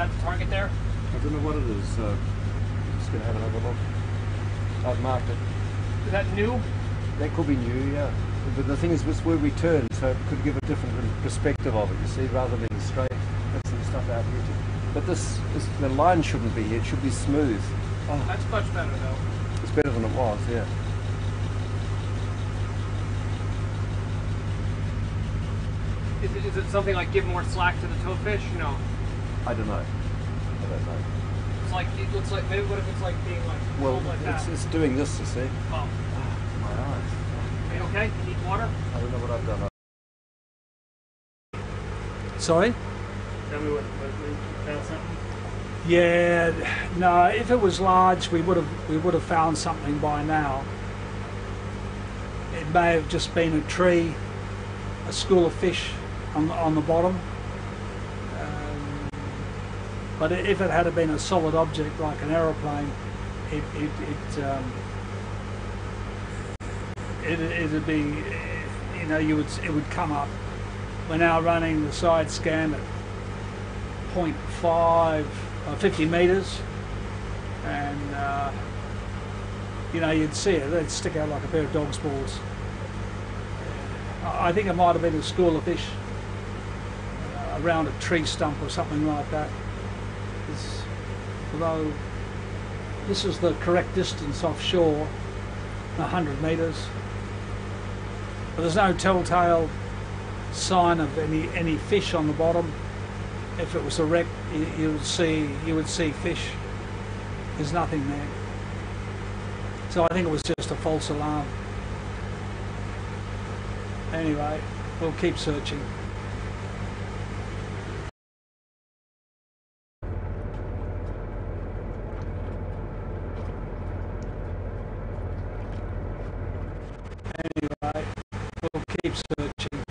that the target there? I don't know what it is. Just going to have another look. I've marked it. Is that new? That could be new, yeah. But the thing is, it's where we turn, so it could give a different perspective of it, you see, rather than straight. That's some stuff out here too. But the line shouldn't be here, it should be smooth. Oh. That's much better though. It's better than it was, yeah. Is it something like give more slack to the toadfish? No. I don't know. It's like, it looks like, maybe what if it's like being like, well, like that? It's doing this, you see. Oh. My eyes. Are you okay? You need water? I don't know what I've done. Sorry? Tell me what you found something? Yeah, no, if it was large we would have found something by now. It may have just been a tree, a school of fish on the bottom. But if it had been a solid object like an aeroplane, it'd be, you know, it would come up. We're now running the side scan at 0.5, 50 meters, and you know, you'd see it. They'd stick out like a pair of dog's balls. I think it might have been a school of fish around a tree stump or something like that. Although this is the correct distance offshore, 100 meters, but there's no telltale sign of any fish on the bottom. If it was a wreck, you would see fish. There's nothing there. So I think it was just a false alarm. Anyway, we'll keep searching. Anyway, we'll keep searching.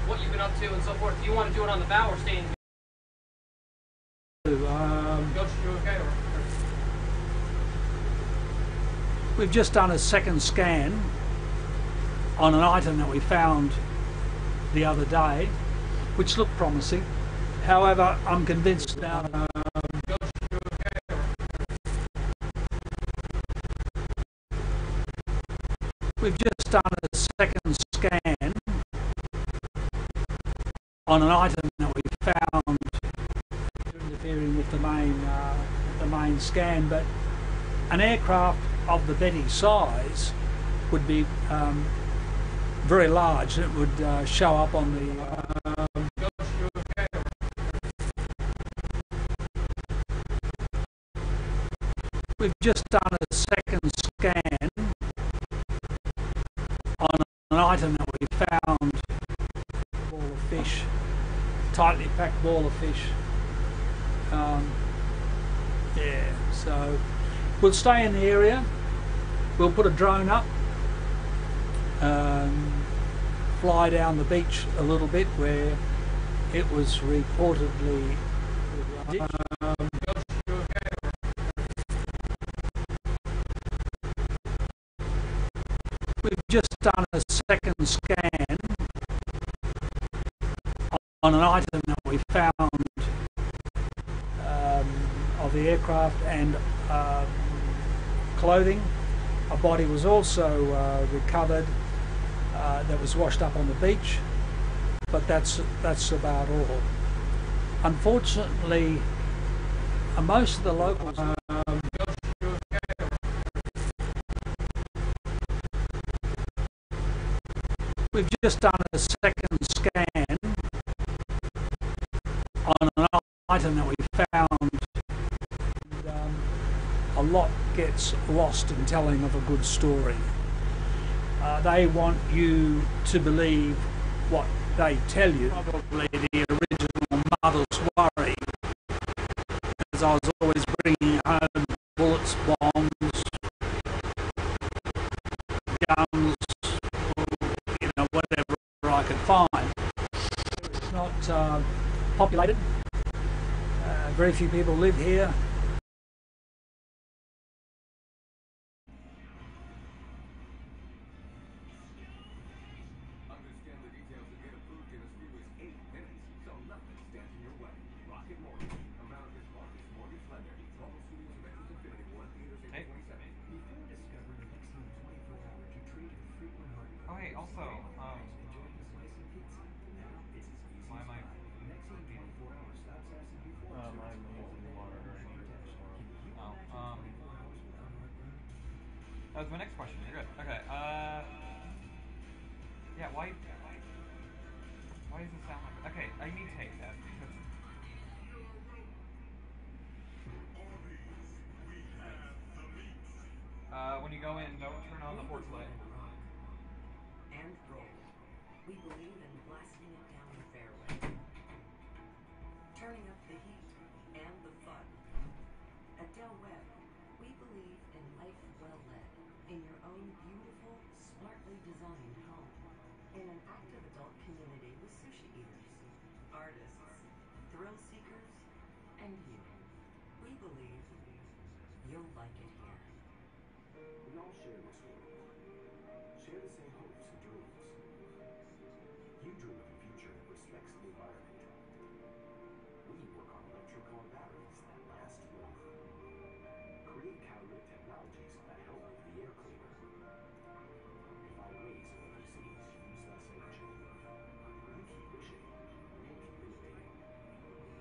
What you've been up to and so forth. Do you want to do it on the bow or stay in here? We've just done a second scan on an item that we found the other day, which looked promising. However, I'm convinced now we've just done a second scan on an item that we found interfering with the main scan, but an aircraft of the Betty size would be very large. It would show up on the we've just done a second scan on an item that we found, a ball of fish, tightly packed ball of fish. Yeah, so we'll stay in the area. We'll put a drone up, fly down the beach a little bit where it was reportedly we've just done a second scan on an item that we found of the aircraft and clothing. A body was also recovered that was washed up on the beach, but that's about all. Unfortunately, most of the locals we've just done a second scan on an item that we found. A lot gets lost in telling of a good story. They want you to believe what they tell you. Probably the original mother's worry, as I was always bringing home bullets, bombs, guns, you know, whatever I could find. It's not populated. Very few people live here. Understand the details and get approved in as few as 8 minutes, so nothing stands in your way. Rocket Mortgage, America's largest mortgage lender. Global Studios Adventures Infinity 1, theaters April 27th. Before discovering the Nexium 24-hour to treat your frequent heartburn. Oh, hey, also, enjoying a slice of pizza. Now it's as easy why as am I pie. Nexium 24-hour stops acid before it starts. I'm using the monitoring Protection. Can you imagine 24 hours without heartburn? that was my next question. You're good. Okay, yeah, why does this sound like, okay, I need tape, Dad. When you go in, don't turn on the porch light. And roll. We believe in blasting it down the fairway. Turning up the heat and the fun. At Del Webb, we believe in life well led. In your own beautiful, smartly designed home. In an active adult community with sushi eaters, artists, thrill seekers, and you. We believe you'll like it here. We all share this world. Share the same hopes and dreams. You dream of a future that respects the environment. We work on electric car batteries that last longer. Create catalytic technologies that help with the air cleaner. And find ways to make your cities use less energy. You keep wishing, we'll keep innovating.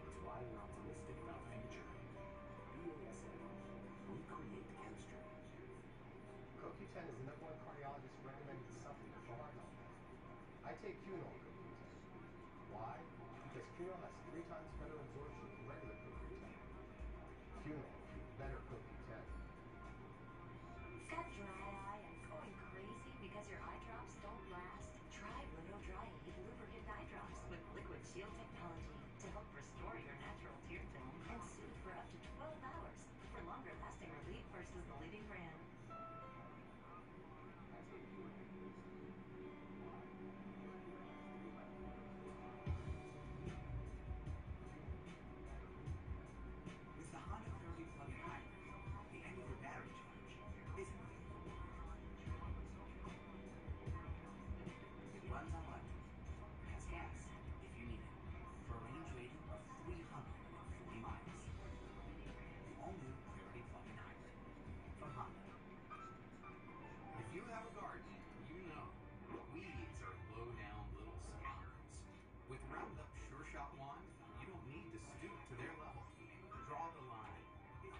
It's why we're optimistic about the future. BASF, we create chemistry. CoQ10 is the #1 cardiologist recommended supplement for heart health. I take Cunol CoQ10. Why? Because Cunol has 3 times better absorption than regular CoQ10. Cunol, better CoQ10. Got dry eye and going crazy because your eye drops don't last? Try Bluto Dry Aid Lubricant Eye Drops with Liquid Shield technology to help restore your natural tear film and soothe for up to 12 hours for longer lasting relief versus the leading brand. With the Honda Clarity plug-in hybrid, the end of your battery charge isn't the end of the world. It runs on electric, has gas if you need it, for a range rating of 340 miles. The all-new Clarity plug-in hybrid from Honda. If you have a garden, you know weeds are low-down little scoundrels. With Roundup Sure Shot Wand, you don't need to stoop to their level. Draw the line.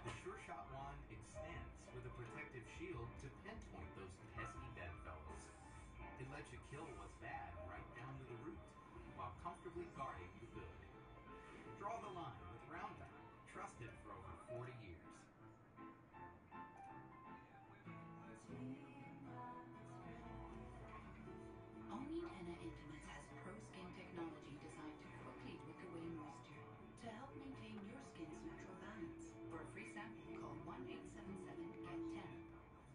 The Sure Shot Wand extends with a protective shield to pinpoint those pesky bedfellows. It lets you kill what's bad right down to the root, while comfortably guarding the good. Draw the line with Roundup, trusted for over 40 years. Owning Henna Intimates has pro skin technology designed to quickly wick away moisture to help maintain your skin's natural balance. For a free sample, call 1-877-GET-TENNA.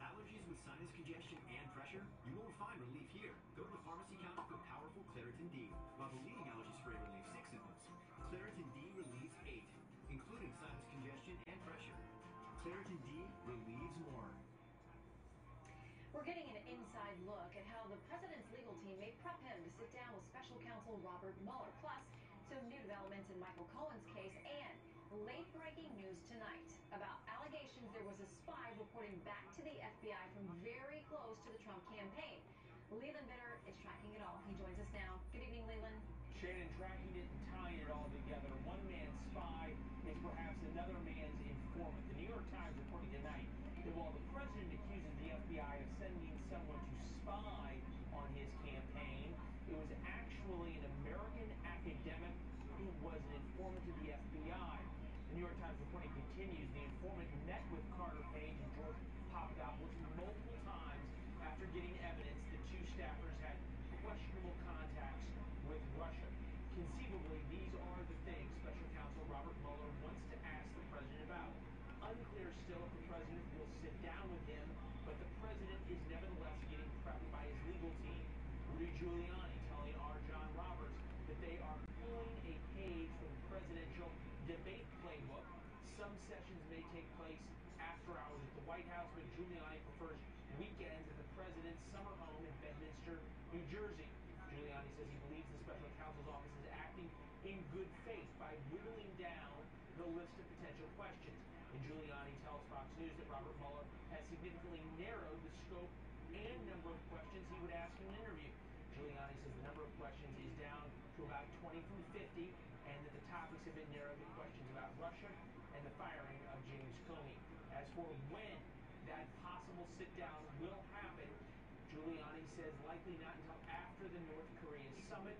Allergies with sinus congestion and pressure? You won't find relief here. Go to the pharmacy counter for powerful Claritin D. While the leading allergy spray relieves 6 symptoms, Claritin D relieves 8, including sinus congestion and pressure. Claritin D relieves more. We're getting an inside look at how the president's legal team may prep him to sit down with special counsel Robert Mueller. Plus, some new developments in Michael Cohen's case and late-breaking news tonight about allegations there was a spy reporting back to the FBI from very close to the Trump campaign. Leland Bitter is tracking it all. He joins us now. Good evening, Leland. Shannon, tracking it and tying it all together. One man's spy is perhaps another man's informant. The New York Times reporting tonight that while the president accuses the FBI of sending someone to spy on his campaign, it was actually an American academic who was an informant to the FBI. The New York Times reporting continues. The informant met with Carter Page and George Papadopoulos multiple times after getting evidence the two staffers had questionable contacts with Russia. Conceivably, these are the things Special Counsel Robert Mueller wants to ask the president about. Unclear still if the president will sit down with him, but the president is nevertheless getting prepped by his legal team. Rudy Giuliani telling our John Roberts that they are pulling a page from the presidential debate playbook New Jersey. Giuliani says he believes the special counsel's office is acting in good faith by whittling down the list of potential questions. And Giuliani tells Fox News that Robert Mueller has significantly narrowed the scope and number of questions he would ask in an interview. Giuliani says the number of questions is down to about 20 from 50, and that the topics have been narrowed to questions about Russia and the firing of James Comey. As for when that possible sit-down will happen, Giuliani says likely not until after the North Korea summit.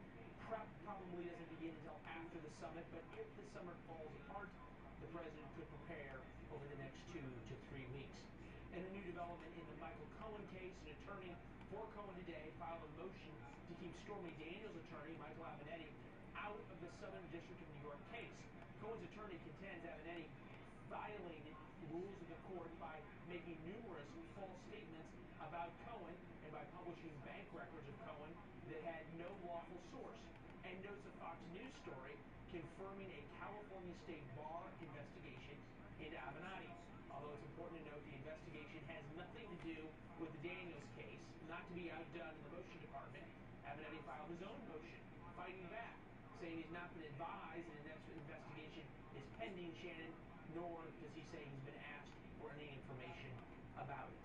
Prep probably doesn't begin until after the summit, but if the summit falls apart, the president could prepare over the next 2 to 3 weeks. And a new development in the Michael Cohen case, an attorney for Cohen today filed a motion to keep Stormy Daniels' attorney, Michael Avenatti, out of the Southern District of New York case. Cohen's attorney contends Avenatti violated rules of the court by making numerous false statements about Cohen and by publishing bank records of Cohen that had no lawful source, and notes a Fox News story confirming a California State Bar investigation into Avenatti. Although it's important to note the investigation has nothing to do with the Daniels case, not to be outdone in the motion department. Avenatti filed his own motion, fighting back, saying he's not been advised that an investigation is pending, Shannon, nor does he say he's been asked for any information about it.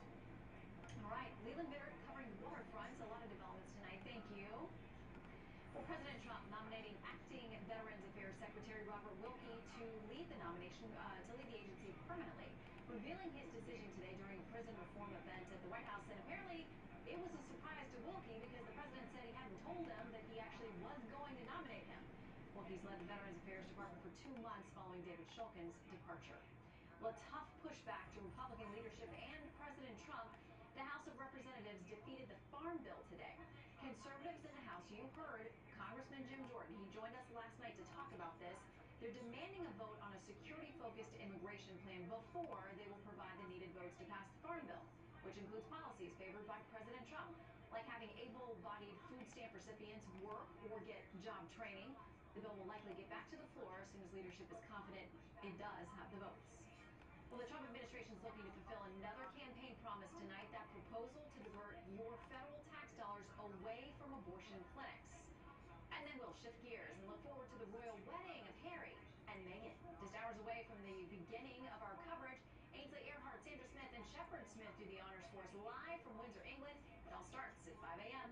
All right, Leland Bittert covering the waterfront. A lot of developments tonight. Thank you. Well, President Trump nominating acting Veterans Affairs Secretary Robert Wilkie to lead the nomination, to lead the agency permanently, revealing his decision today during a prison reform event at the White House. And apparently, it was a surprise to Wilkie because the president said he hadn't told him that he actually was going to nominate him. Wilkie's led the Veterans Affairs Department for 2 months following David Shulkin's departure. Well, a tough pushback to Republican leadership and President Trump. The House of Representatives defeated the Farm Bill today. Conservatives in the House, you heard Congressman Jim Jordan. He joined us last night to talk about this. They're demanding a vote on a security-focused immigration plan before they will provide the needed votes to pass the Farm Bill, which includes policies favored by President Trump, like having able-bodied food stamp recipients work or get job training. The bill will likely get back to the floor as soon as leadership is confident it does have the votes. Well, the Trump administration is looking to fulfill another campaign promise tonight, that proposal to divert your federal tax dollars away from abortion clinics. And then we'll shift gears and look forward to the royal wedding of Harry and Meghan. Just hours away from the beginning of our coverage, Ainsley Earhart, Sandra Smith, and Shepard Smith do the honors for us live from Windsor, England. It all starts at 5 a.m.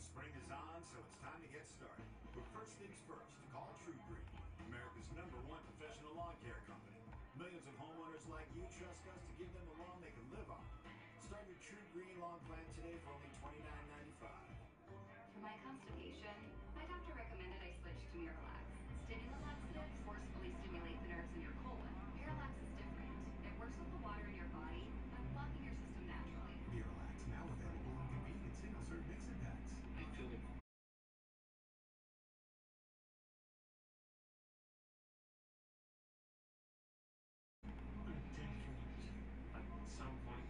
Spring is on, so it's time to get started. But first things first, call True Green, America's #1 professional lawn care company. Millions of homeowners like you trust us to give them a lawn they can live on. Start your True Green lawn plan today for only $29.95. For my constipation, my doctor recommended I switch to Miralax. Stimulant laxatives forcefully stimulate the nerves in your colon. Miralax is different. It works with the water in your body by blocking your system naturally. Miralax now available in convenient single-serve mix-in packs. I'm feeling at some point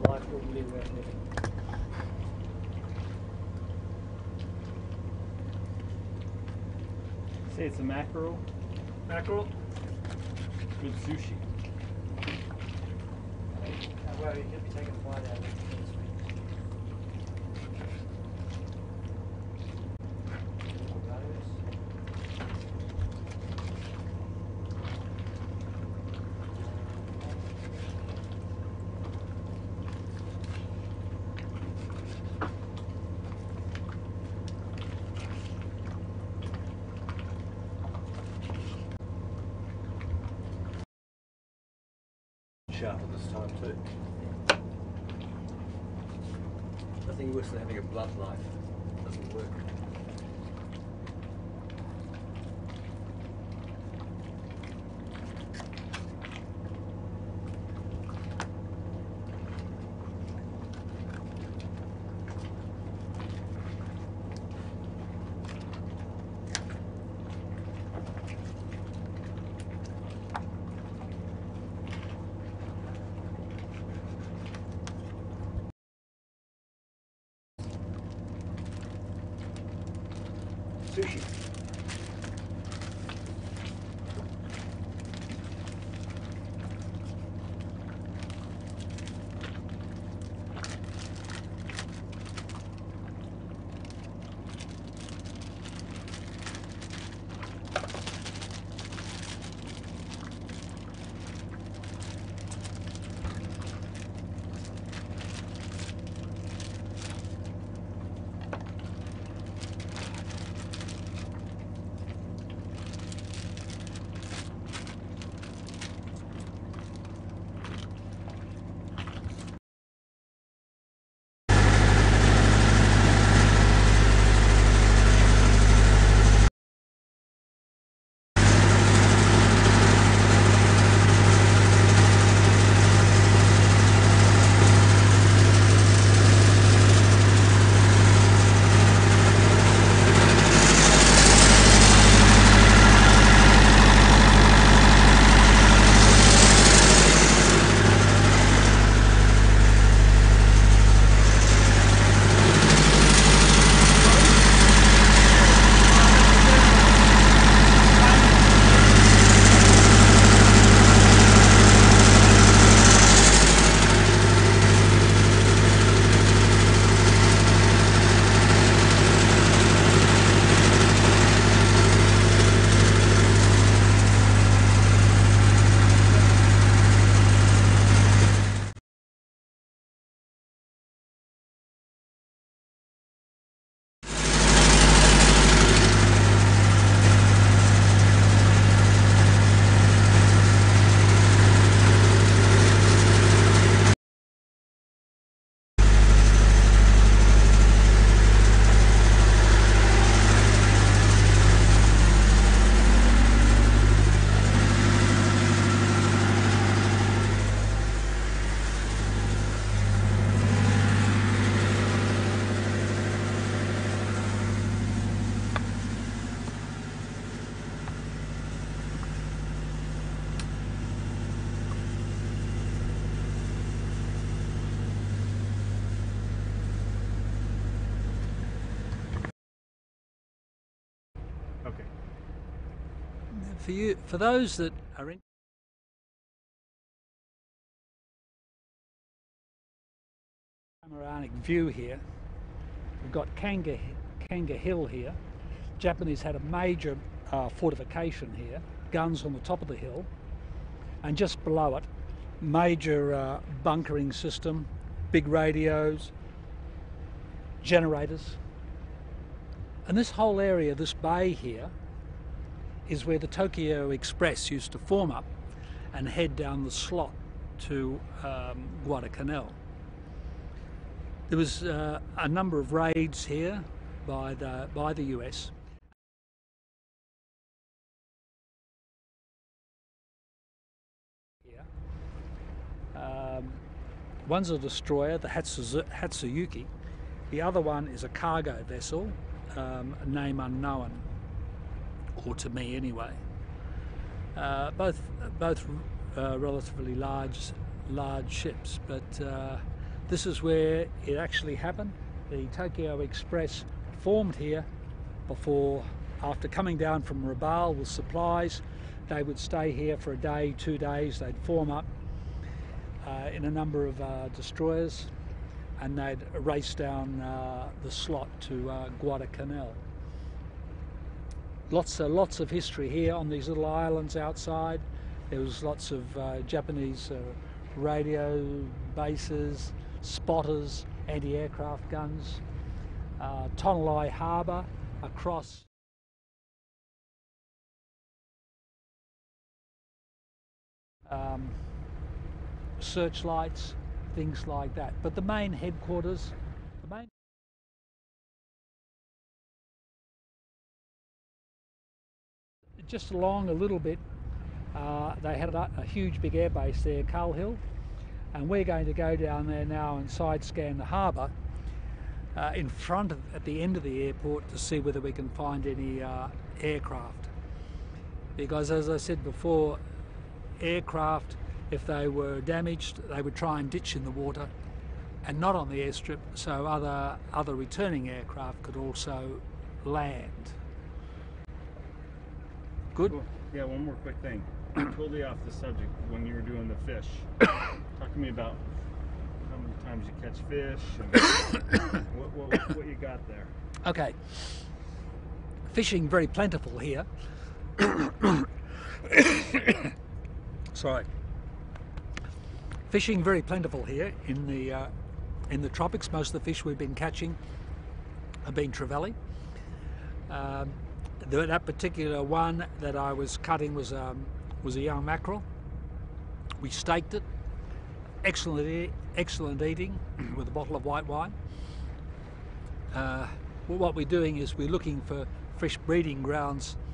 life wouldn't be worth living. See, it's a mackerel. Mackerel? Good sushi. Well, you could be taking a bite out of it. Sharper this time too. Nothing worse than having a blunt knife. Doesn't work. Sushi. Okay. For those that are in panoramic view here, we've got Kanga Hill here. Japanese had a major fortification here, guns on the top of the hill, and just below it, major bunkering system, big radios, generators. And this whole area, this bay here, is where the Tokyo Express used to form up and head down the slot to Guadalcanal. There was a number of raids here by the US. One's a destroyer, the Hatsuyuki. The other one is a cargo vessel, name unknown, or to me anyway. Both relatively large ships, but This is where it actually happened. The Tokyo Express formed here before, after coming down from Rabaul with supplies, they would stay here for a day, 2 days. They'd form up in a number of destroyers, and they'd race down the slot to Guadalcanal. Lots of history here on these little islands outside. There was lots of Japanese radio bases, spotters, anti-aircraft guns, Tonalai Harbour across. Searchlights, things like that. But the main headquarters, just along a little bit, they had a huge big airbase there, Cull Hill, and we're going to go down there now and side scan the harbour in front of, at the end of the airport, to see whether we can find any aircraft. Because as I said before, aircraft, if they were damaged, they would try and ditch in the water and not on the airstrip, so other returning aircraft could also land. Good? Cool. Yeah, one more quick thing. Totally off the subject. When you were doing the fish, talk to me about how many times you catch fish and what you got there. Okay. Fishing very plentiful here. Sorry. Fishing very plentiful here in the tropics. Most of the fish we've been catching have been trevally. That particular one that I was cutting was a young mackerel. We staked it. Excellent eating with a bottle of white wine. What we're doing is we're looking for fresh breeding grounds